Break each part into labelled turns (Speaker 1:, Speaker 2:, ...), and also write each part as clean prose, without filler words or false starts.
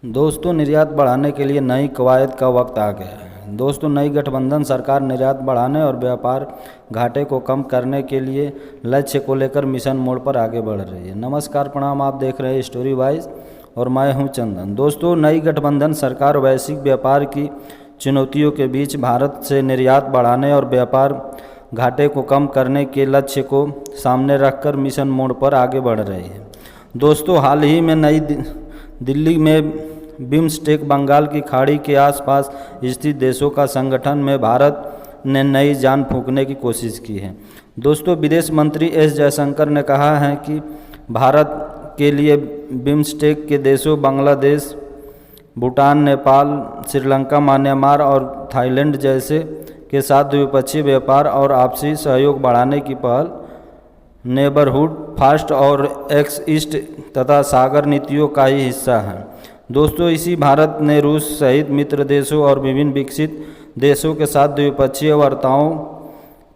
Speaker 1: दोस्तों, निर्यात बढ़ाने के लिए नई कवायद का वक्त आ गया है। दोस्तों, नई गठबंधन सरकार निर्यात बढ़ाने और व्यापार घाटे को कम करने के लिए लक्ष्य को लेकर मिशन मोड पर आगे बढ़ रही है। नमस्कार, प्रणाम। आप देख रहे हैं स्टोरी वाइज और मैं हूं चंदन। दोस्तों, नई गठबंधन सरकार वैश्विक व्यापार की चुनौतियों के बीच भारत से निर्यात बढ़ाने और व्यापार घाटे को कम करने के लक्ष्य को सामने रखकर मिशन मोड पर आगे बढ़ रही है। दोस्तों, हाल ही में नई दिल्ली में बिम्स्टेक बंगाल की खाड़ी के आसपास स्थित देशों का संगठन में भारत ने नई जान फूंकने की कोशिश की है। दोस्तों, विदेश मंत्री एस जयशंकर ने कहा है कि भारत के लिए बिम्स्टेक के देशों बांग्लादेश, भूटान, नेपाल, श्रीलंका, म्यांमार और थाईलैंड जैसे के साथ द्विपक्षीय व्यापार और आपसी सहयोग बढ़ाने की पहल नेबरहुड फास्ट और एक्स ईस्ट तथा सागर नीतियों का ही हिस्सा है। दोस्तों, इसी भारत ने रूस सहित मित्र देशों और विभिन्न विकसित देशों के साथ द्विपक्षीय वार्ताओं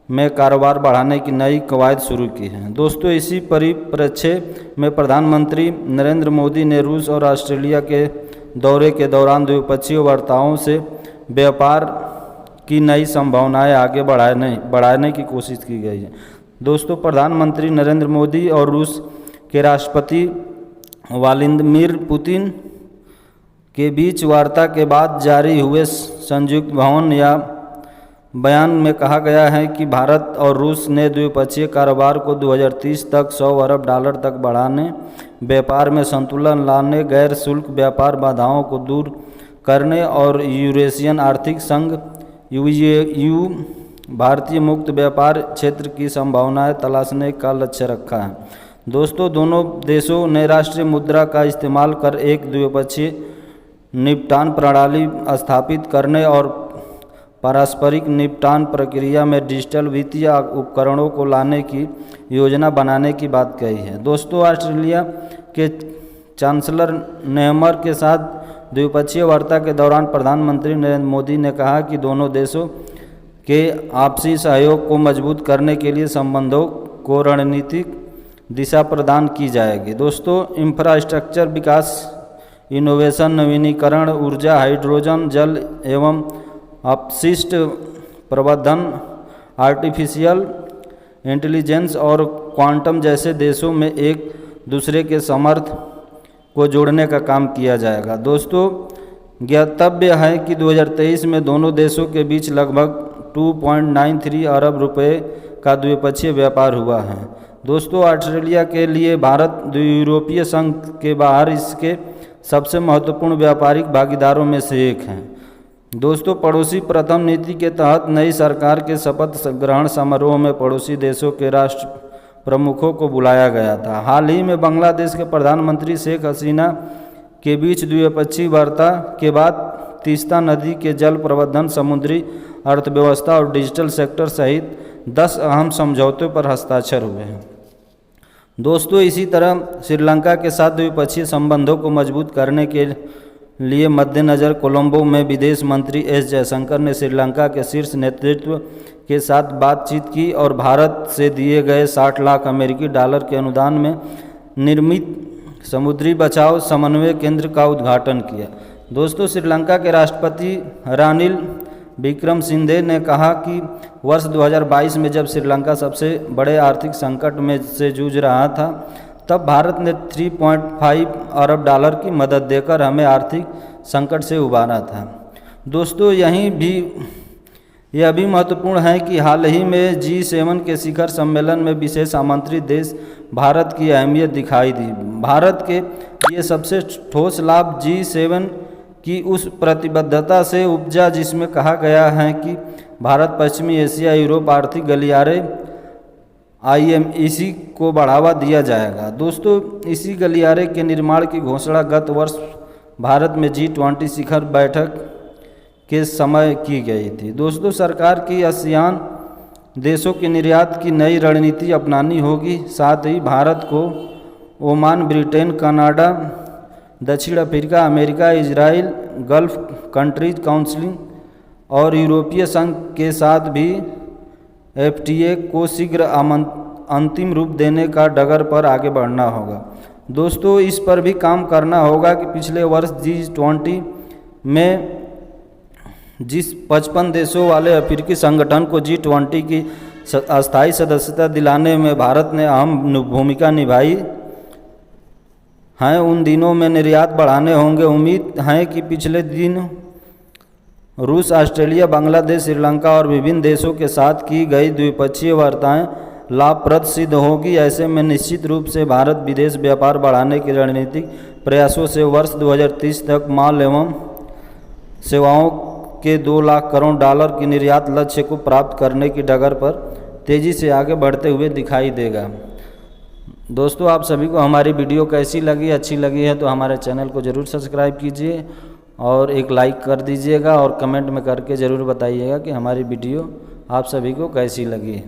Speaker 1: में कारोबार बढ़ाने की नई कवायद शुरू की है। दोस्तों, इसी परिप्रेक्ष्य में प्रधानमंत्री नरेंद्र मोदी ने रूस और ऑस्ट्रेलिया के दौरे के दौरान द्विपक्षीय वार्ताओं से व्यापार की नई संभावनाएं आगे बढ़ाने की कोशिश की गई है। दोस्तों, प्रधानमंत्री नरेंद्र मोदी और रूस के राष्ट्रपति व्लादिमीर पुतिन के बीच वार्ता के बाद जारी हुए संयुक्त बयान में कहा गया है कि भारत और रूस ने द्विपक्षीय कारोबार को 2030 तक $100 अरब तक बढ़ाने, व्यापार में संतुलन लाने, गैर शुल्क व्यापार बाधाओं को दूर करने और यूरेशियन आर्थिक संघ EU भारतीय मुक्त व्यापार क्षेत्र की संभावनाएं तलाशने का लक्ष्य रखा है। दोस्तों, दोनों देशों ने राष्ट्रीय मुद्रा का इस्तेमाल कर एक द्विपक्षीय निपटान प्रणाली स्थापित करने और पारस्परिक निपटान प्रक्रिया में डिजिटल वित्तीय उपकरणों को लाने की योजना बनाने की बात कही है। दोस्तों, ऑस्ट्रेलिया के चांसलर नेहमर के साथ द्विपक्षीय वार्ता के दौरान प्रधानमंत्री नरेंद्र मोदी ने कहा कि दोनों देशों के आपसी सहयोग को मजबूत करने के लिए संबंधों को रणनीतिक दिशा प्रदान की जाएगी। दोस्तों, इंफ्रास्ट्रक्चर विकास, इनोवेशन, नवीनीकरण ऊर्जा, हाइड्रोजन, जल एवं अपशिष्ट प्रबंधन, आर्टिफिशियल इंटेलिजेंस और क्वांटम जैसे देशों में एक दूसरे के समर्थ को जोड़ने का काम किया जाएगा। दोस्तों, ज्ञातव्य है कि 2023 में दोनों देशों के बीच लगभग 2.93 अरब रुपए का द्विपक्षीय व्यापार हुआ है। दोस्तों, ऑस्ट्रेलिया के लिए भारत यूरोपीय संघ के बाहर इसके सबसे महत्वपूर्ण व्यापारिक भागीदारों में से एक है। दोस्तों, पड़ोसी प्रथम नीति के तहत नई सरकार के शपथ ग्रहण समारोह में पड़ोसी देशों के राष्ट्र प्रमुखों को बुलाया गया था। हाल ही में बांग्लादेश के प्रधानमंत्री शेख हसीना के बीच द्विपक्षीय वार्ता के बाद तीस्ता नदी के जल प्रबंधन, समुद्री अर्थव्यवस्था और डिजिटल सेक्टर सहित 10 अहम समझौतों पर हस्ताक्षर हुए हैं। दोस्तों, इसी तरह श्रीलंका के साथ द्विपक्षीय संबंधों को मजबूत करने के लिए मद्देनजर कोलंबो में विदेश मंत्री एस जयशंकर ने श्रीलंका के शीर्ष नेतृत्व के साथ बातचीत की और भारत से दिए गए $60 लाख अमेरिकी के अनुदान में निर्मित समुद्री बचाव समन्वय केंद्र का उद्घाटन किया। दोस्तों, श्रीलंका के राष्ट्रपति रानिल विक्रमसिंघे ने कहा कि वर्ष 2022 में जब श्रीलंका सबसे बड़े आर्थिक संकट में से जूझ रहा था, तब भारत ने $3.5 अरब की मदद देकर हमें आर्थिक संकट से उबारा था। दोस्तों, यह भी महत्वपूर्ण है कि हाल ही में G7 के शिखर सम्मेलन में विशेष आमंत्रित देश भारत की अहमियत दिखाई दी। भारत के ये सबसे ठोस लाभ G7 की उस प्रतिबद्धता से उपजा जिसमें कहा गया है कि भारत, पश्चिमी एशिया, यूरोप आर्थिक गलियारे IMEC को बढ़ावा दिया जाएगा। दोस्तों, इसी गलियारे के निर्माण की घोषणा गत वर्ष भारत में G20 शिखर बैठक के समय की गई थी। दोस्तों, सरकार की आसियान देशों के निर्यात की नई रणनीति अपनानी होगी। साथ ही भारत को ओमान, ब्रिटेन, कनाडा, दक्षिण Africa, America, Israel, gulf countries council और यूरोपीय संघ के साथ भी FTA को शीघ्र अंतिम रूप देने का डगर पर आगे बढ़ना होगा। दोस्तों इस पर भी काम करना होगा कि पिछले वर्ष G20 में जिस 55 देशों वाले अफ्रीकी संगठन को G20 की अस्थायी सदस्यता दिलाने में भारत ने अहम भूमिका निभाई है, उन दिनों में निर्यात बढ़ाने होंगे। उम्मीद है कि पिछले दिन रूस, ऑस्ट्रेलिया, बांग्लादेश, श्रीलंका और विभिन्न देशों के साथ की गई द्विपक्षीय वार्ताएं लाभप्रद सिद्ध होगी। ऐसे में निश्चित रूप से भारत विदेश व्यापार बढ़ाने की रणनीतिक प्रयासों से वर्ष 2030 तक माल एवं सेवाओं के 2 लाख करोड़ डॉलर की निर्यात लक्ष्य को प्राप्त करने की डगर पर तेज़ी से आगे बढ़ते हुए दिखाई देगा। दोस्तों आप सभी को हमारी वीडियो कैसी लगी, अच्छी लगी है तो हमारे चैनल को ज़रूर सब्सक्राइब कीजिए और एक लाइक कर दीजिएगा और कमेंट में करके ज़रूर बताइएगा कि हमारी वीडियो आप सभी को कैसी लगी।